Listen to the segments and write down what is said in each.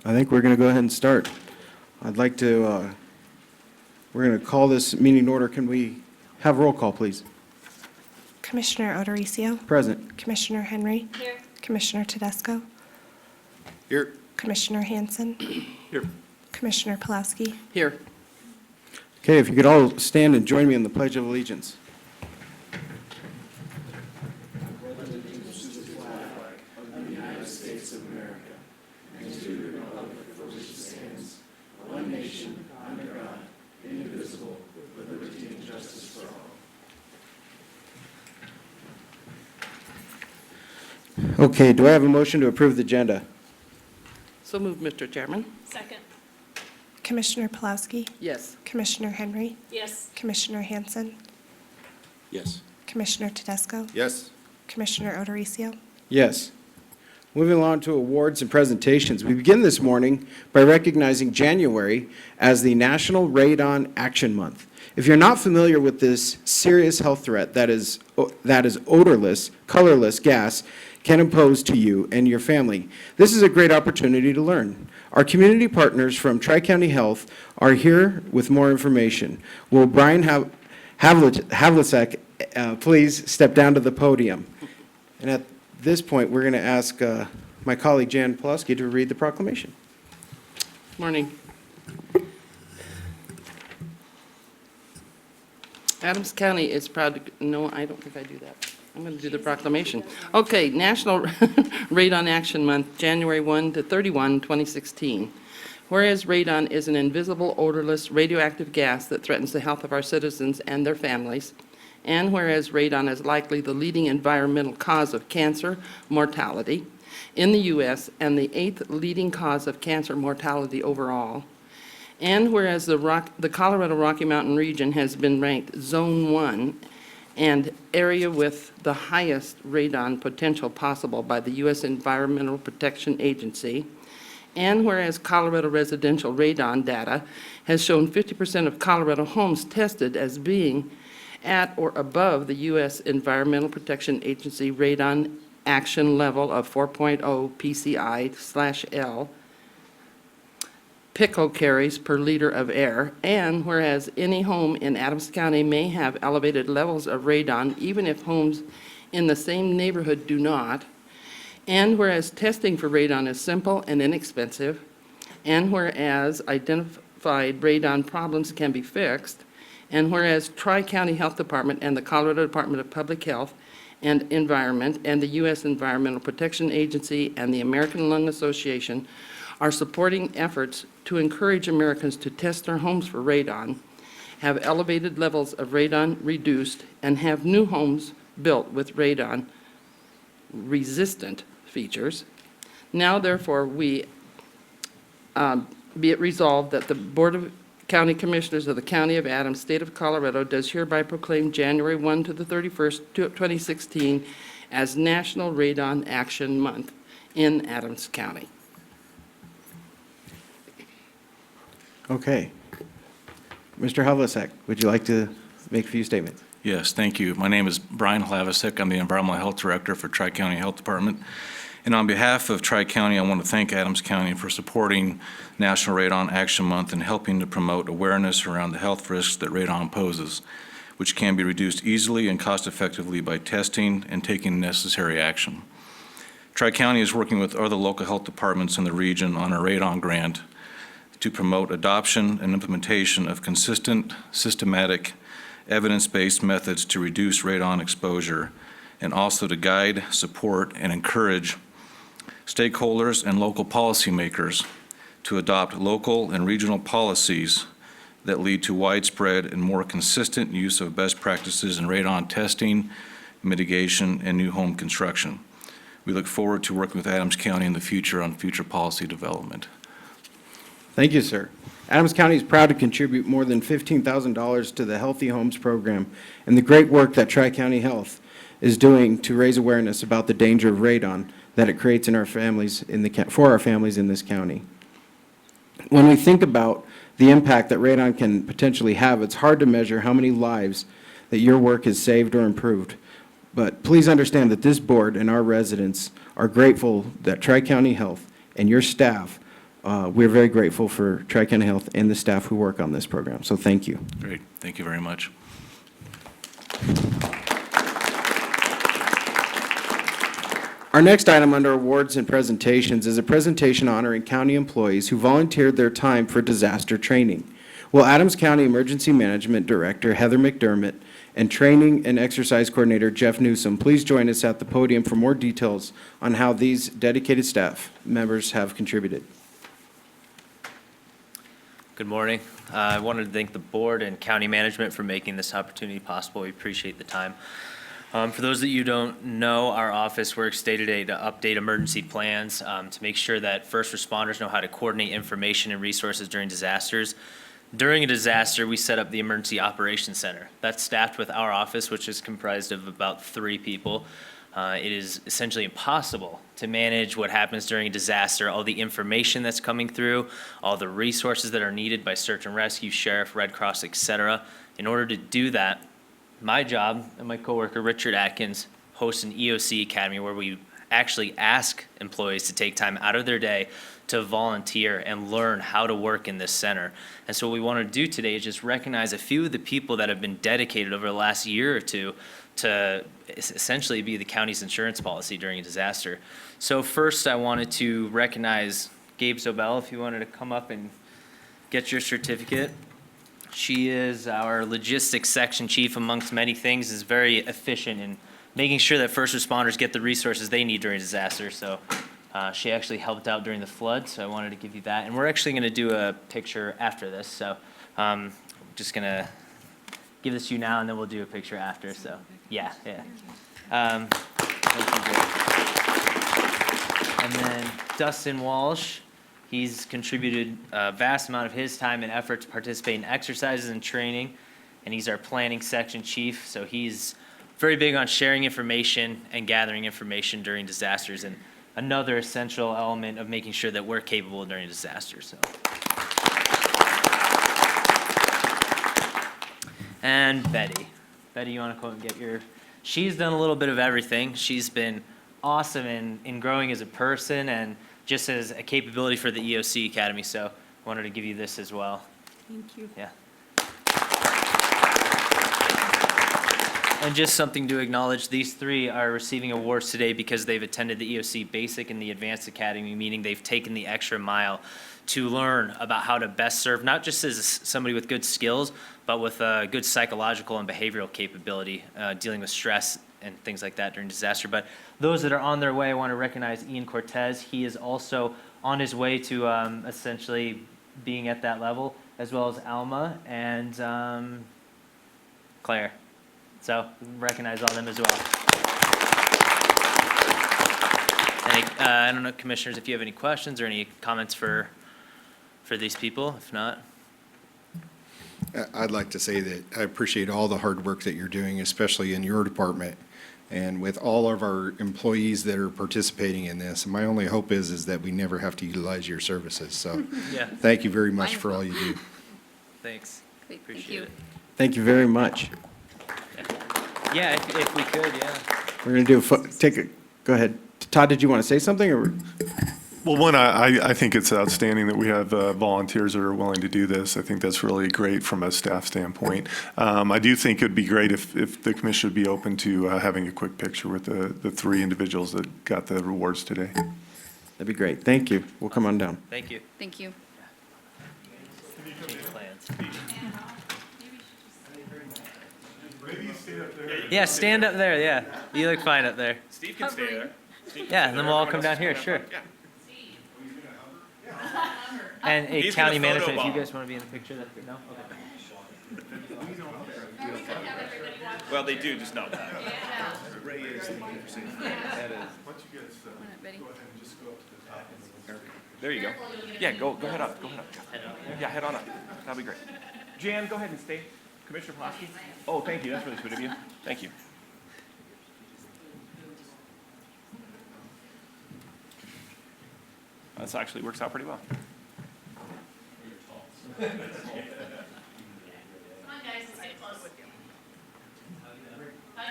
I think we're going to go ahead and start. I'd like to, we're going to call this meeting to order. Can we have roll call, please? Commissioner Odorizio. Present. Commissioner Henry. Here. Commissioner Tedesco. Here. Commissioner Hanson. Here. Commissioner Pulaski. Here. Okay, if you could all stand and join me in the Pledge of Allegiance. Okay, do I have a motion to approve the agenda? So moved, Mr. Chairman. Second. Commissioner Pulaski. Yes. Commissioner Henry. Yes. Commissioner Hanson. Yes. Commissioner Tedesco. Yes. Commissioner Odorizio. Yes. Moving along to awards and presentations. We begin this morning by recognizing January as the National Radon Action Month. If you're not familiar with this serious health threat that is odorless, colorless gas can impose to you and your family, this is a great opportunity to learn. Our community partners from Tri-County Health are here with more information. Will Brian Havlicek please step down to the podium? And at this point, we're going to ask my colleague Jan Pulaski to read the proclamation. Morning. Adams County is proud to, no, I don't think I do that. I'm going to do the proclamation. Okay, National Radon Action Month, January 1 to 31, 2016. Whereas radon is an invisible, odorless, radioactive gas that threatens the health of our citizens and their families, and whereas radon is likely the leading environmental cause of cancer mortality in the U.S. and the 8th leading cause of cancer mortality overall, and whereas the Colorado Rocky Mountain region has been ranked Zone 1 and area with the highest radon potential possible by the U.S. Environmental Protection Agency, and whereas Colorado residential radon data has shown 50% of Colorado homes tested as being at or above the U.S. Environmental Protection Agency radon action level of 4.0 PCI/L picocaries per liter of air, and whereas any home in Adams County may have elevated levels of radon even if homes in the same neighborhood do not, and whereas testing for radon is simple and inexpensive, and whereas identified radon problems can be fixed, and whereas Tri-County Health Department and the Colorado Department of Public Health and Environment and the U.S. Environmental Protection Agency and the American Lung Association are supporting efforts to encourage Americans to test their homes for radon, have elevated levels of radon reduced, and have new homes built with radon-resistant features. Now, therefore, be it resolved that the Board of County Commissioners of the County of Adams, State of Colorado, does hereby proclaim January 1 to the 31st, 2016 as National Radon Action Month in Adams County. Okay. Mr. Havlicek, would you like to make a few statements? Yes, thank you. My name is Brian Havlicek. I'm the Environmental Health Director for Tri-County Health Department. And on behalf of Tri-County, I want to thank Adams County for supporting National Radon Action Month and helping to promote awareness around the health risks that radon poses, which can be reduced easily and cost-effectively by testing and taking necessary action. Tri-County is working with other local health departments in the region on a radon grant to promote adoption and implementation of consistent, systematic, evidence-based methods to reduce radon exposure, and also to guide, support, and encourage stakeholders and local policymakers to adopt local and regional policies that lead to widespread and more consistent use of best practices in radon testing, mitigation, and new home construction. We look forward to working with Adams County in the future on future policy development. Thank you, sir. Adams County is proud to contribute more than $15,000 to the Healthy Homes program and the great work that Tri-County Health is doing to raise awareness about the danger of radon that it creates in our families for our families in this county. When we think about the impact that radon can potentially have, it's hard to measure how many lives that your work has saved or improved. But please understand that this board and our residents are grateful that Tri-County Health and your staff We're very grateful for Tri-County Health and the staff who work on this program, so thank you. Great. Thank you very much. Our next item under awards and presentations is a presentation honoring county employees who volunteered their time for disaster training. Will Adams County Emergency Management Director Heather McDermott and Training and Exercise Coordinator Jeff Newsom please join us at the podium for more details on how these dedicated staff members have contributed. Good morning. I wanted to thank the board and county management for making this opportunity possible. We appreciate the time. For those that you don't know, our office works day to day to update emergency plans to make sure that first responders know how to coordinate information and resources during disasters. During a disaster, we set up the Emergency Operations Center. That's staffed with our office, which is comprised of about 3 people. It is essentially impossible to manage what happens during a disaster, all the information that's coming through, all the resources that are needed by search and rescue, sheriff, Red Cross, etc. In order to do that, my job and my coworker, Richard Atkins, hosts an EOC Academy where we actually ask employees to take time out of their day to volunteer and learn how to work in this center. And so what we want to do today is just recognize a few of the people that have been dedicated over the last year or two to essentially be the county's insurance policy during a disaster. So first I wanted to recognize Gabe Zobel, if you wanted to come up and get your certificate. She is our logistics section chief, amongst many things, is very efficient in making sure that first responders get the resources they need during disaster. So she actually helped out during the flood, so I wanted to give you that. And we're actually going to do a picture after this, so just going to give this to you now, and then we'll do a picture after. So yeah. Thank you, Greg. And then Dustin Walsh. He's contributed a vast amount of his time and effort to participate in exercises and training, and he's our planning section chief. So he's very big on sharing information and gathering information during disasters, and another essential element of making sure that we're capable during disasters. So. And Betty. Betty, you want to come and get your... She's done a little bit of everything. She's been awesome in growing as a person and just as a capability for the EOC Academy, so I wanted to give you this as well. Thank you. Yeah. And just something to acknowledge, these 3 are receiving awards today because they've attended the EOC Basic and the Advanced Academy, meaning they've taken the extra mile to learn about how to best serve, not just as somebody with good skills, but with good psychological and behavioral capability, dealing with stress and things like that during disaster. But those that are on their way, I want to recognize Ian Cortez. He is also on his way to essentially being at that level, as well as Alma and Claire. So recognize all them as well. I don't know, commissioners, if you have any questions or any comments for these people. If not. I'd like to say that I appreciate all the hard work that you're doing, especially in your department, and with all of our employees that are participating in this. And my only hope is that we never have to utilize your services. So Yeah. thank you very much for all you do. Thanks. Great, thank Appreciate you. it. Thank you very much. Yeah, if we could, yeah. We're going to do go ahead. Todd, did you want to say something? Or? Well, one, I think it's outstanding that we have volunteers that are willing to do this. I think that's really great from a staff standpoint. I do think it'd be great if the commission would be open to having a quick picture with the 3 individuals that got the rewards today. That'd be great. Thank you. We'll come on down. Thank you. Thank you. Change plans. Yeah, stand up there, yeah. You look fine up there. Steve can stay there. Yeah, and then we'll all come down here, sure. And a He's county gonna photo management, if you bomb. guys want to be in the picture, no? Okay. Well, they do, just not that. There you go. Yeah, go head up, Yeah, head on up. That'll be great. Jan, go ahead and stay. Commissioner Pulaski? Oh, thank you, that's really sweet of you. Thank you. This actually works out pretty well. Come on, guys, let's get close. Hug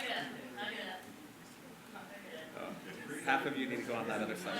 it up, hug it up. Come on, hug it up. half of you need to go on that other side.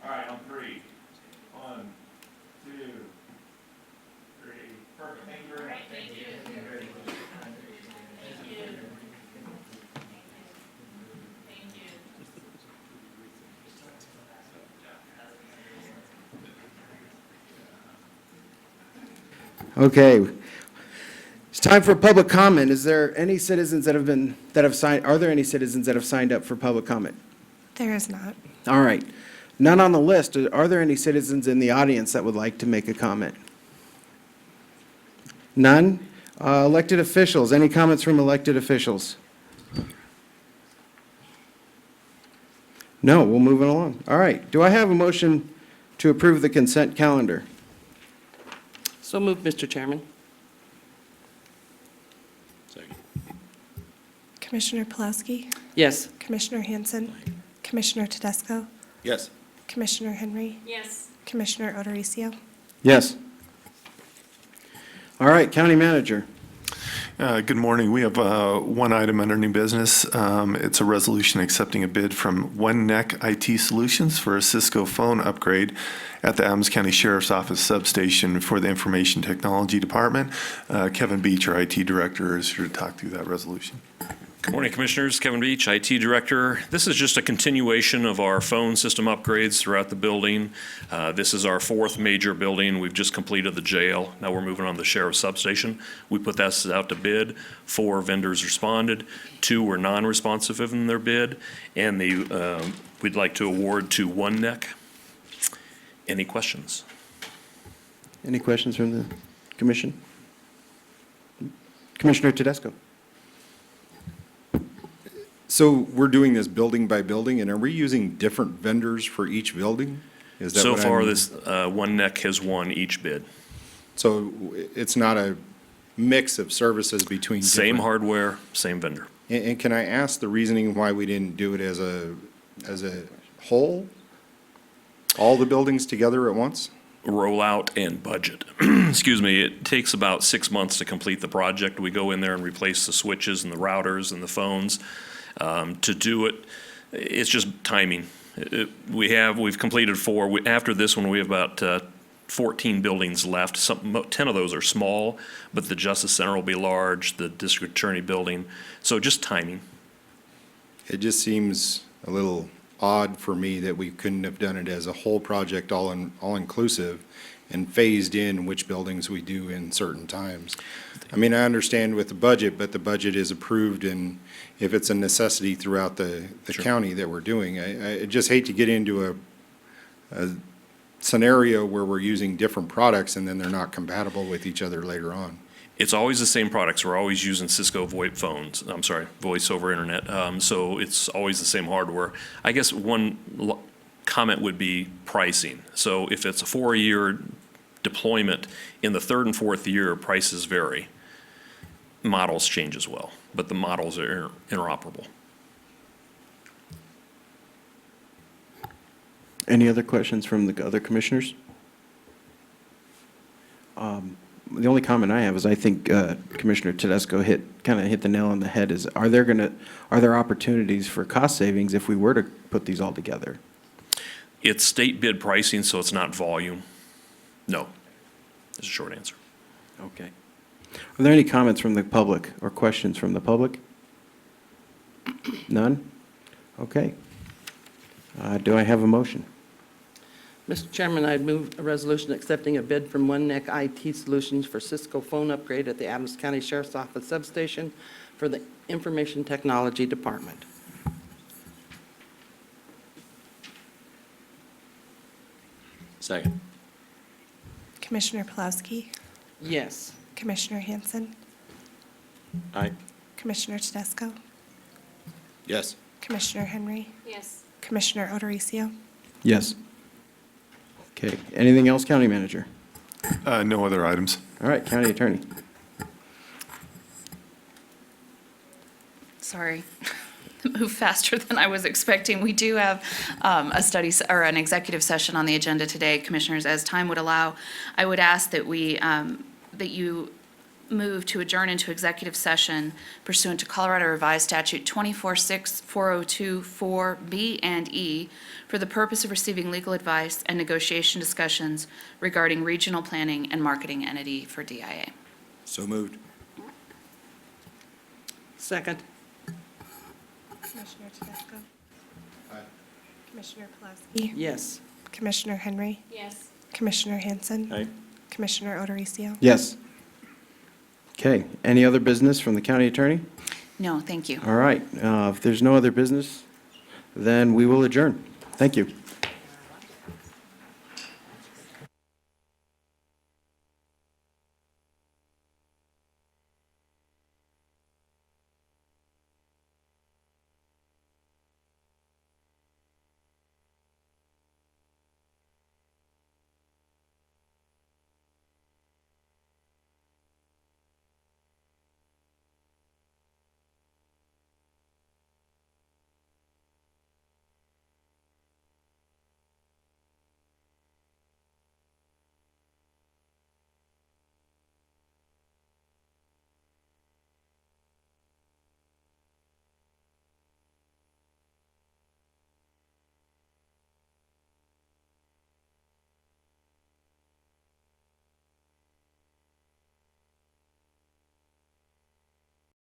All right, on three. 1, 2, 3. Perfect. Thank you very much. Thank you. Okay. It's time for public comment. Is there any citizens that have signed, are there any citizens that have signed up for public comment? There is not. All right. None on the list. Are there any citizens in the audience that would like to make a comment? None? Elected officials, any comments from elected officials? No, we'll move it along. All right. Do I have a motion to approve the consent calendar? So moved, Mr. Chairman. Commissioner Pulaski, Yes. Commissioner Hanson, Commissioner Tedesco, Yes. Commissioner Henry, Yes. Commissioner Odorizio. Yes. All right, County Manager. Good morning. We have one item under new business. It's a resolution accepting a bid from One Neck IT Solutions for a Cisco phone upgrade at the Adams County Sheriff's Office substation for the Information Technology Department. Kevin Beach, our IT Director, is here to talk through that resolution. Good morning, Commissioners. Kevin Beach, IT Director. This is just a continuation of our phone system upgrades throughout the building. This is our fourth major building. We've just completed the jail. Now we're moving on to the sheriff's substation. We put that out to bid. 4 vendors responded. 2 were non-responsive in their bid. And we'd like to award to One Neck. Any questions? Any questions from the commission? Commissioner Tedesco. So we're doing this building by building, and are we using different vendors for each building? Is that So what far, I'm- this One Neck has won each bid. So it's not a mix of services between Same different- hardware, same vendor. And can I ask the reasoning why we didn't do it as a whole? All the buildings together at once? Rollout and budget. Excuse me, it takes about 6 months to complete the project. We go in there and replace the switches and the routers and the phones. To do it, it's just timing. We've completed 4. After this one, we have about 14 buildings left. 10 of those are small, but the Justice Center will be large, the District Attorney building. So just timing. It just seems a little odd for me that we couldn't have done it as a whole project, all-inclusive, and phased in which buildings we do in certain times. I mean, I understand with the budget, but the budget is approved, and if it's a necessity throughout the Sure. county that we're doing, I just hate to get into a scenario where we're using different products and then they're not compatible with each other later on. It's always the same products. We're always using Cisco VoIP phones. I'm sorry, voice over internet. So it's always the same hardware. I guess one comment would be pricing. So if it's a 4-year deployment, in the 3rd and 4th year, prices vary. Models change as well, but the models are interoperable. Any other questions from the other commissioners? The only comment I have is I think Commissioner Tedesco kind of hit the nail on the head, is are there opportunities for cost savings if we were to put these all together? It's state bid pricing, so it's not volume. No, is a short answer. Okay. Are there any comments from the public or questions from the public? None? Okay. Do I have a motion? Mr. Chairman, I'd move a resolution accepting a bid from One Neck IT Solutions for Cisco phone upgrade at the Adams County Sheriff's Office substation for the Information Technology Department. Second. Commissioner Pulaski, Yes. Commissioner Hanson, Aye. Commissioner Tedesco, Yes. Commissioner Henry, Yes. Commissioner Odorizio. Yes. Okay. Anything else, County Manager? No other items. All right, County Attorney. Sorry. moved faster than I was expecting. We do have a or an executive session on the agenda today, Commissioners, as time would allow. I would ask that that you move to adjourn into executive session pursuant to Colorado Revised Statute 24-6-4024B and E for the purpose of receiving legal advice and negotiation discussions regarding regional planning and marketing entity for DIA. So moved. Second. Commissioner Tedesco? Commissioner Pulaski? Yes. Commissioner Henry? Yes. Commissioner Hanson? Aye. Commissioner O'Dorisio? Yes. Okay, any other business from the county attorney? No, thank you. All right, if there's no other business, then we will adjourn. Thank you.